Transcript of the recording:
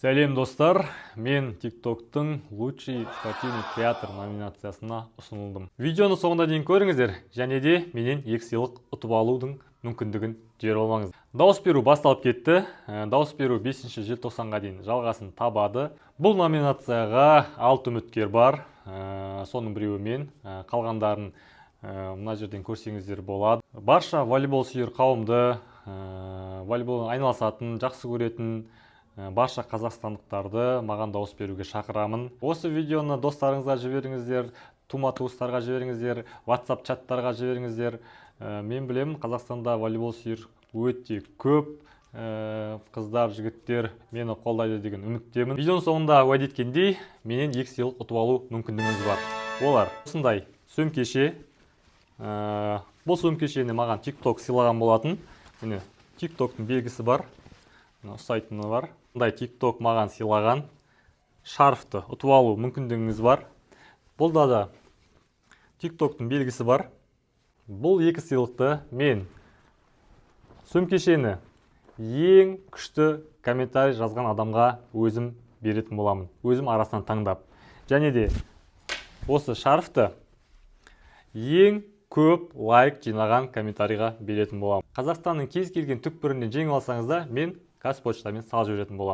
Сәлем достар, мен TikTok-тың лучший спортивный креатор номинациясына ұсынылдым. Видеоны соңына дейін көріңіздер, және де менен 2 сыйлық ұтып алудың мүмкіндігін жіберіп алмаңыз. Дауыс беру басталып кетті. Дауыс беру 5 желтоқсанға дейін жалғасын табады. Бұл номинацияға 6 үміткер бар. Соның біреуі мен, қалғандарын мына жерден көрсеңіздер болады. Барша волейбол сүйер қауымды, волейболмен айналысатын, жақсы көретін барша қазақстандықтарды маған дауыс беруге шақырамын. Осы видеоны достарыңызға жіберіңіздер, тума-туыстарға жіберіңіздер, WhatsApp чаттарға жіберіңіздер. Мен білемін, Қазақстанда волейбол сүйер өте көп қыздар, жігіттер мені қолдайды деген үміттемін. Видеоның соңында уәде еткендей, менен 2 сыйлық ұтып алу мүмкіндігіңіз бар. Олар осындай сөмкеше. Бұл сөмкешені маған TikTok сыйлаған болатын. Міне TikTok-тың белгісі бар. Сайтыны бар. Бұндай TikTok маған сыйлаған шарфты ұтып алу мүмкіндігіңіз бар. Бұлда да TikTok-тың белгісі бар. Бұл 2 сыйлықты мен сөмкешені ең күшті комментарий жазған адамға өзім беретін боламын. Өзім арасынан таңдап. Және де осы шарфты ең көп лайк жинаған комментарийға беретін боламын. Қазақстанның кез келген түкпірінен жеңіп алсаңыз да, мен қазпочтамен салып жіберетін боламын.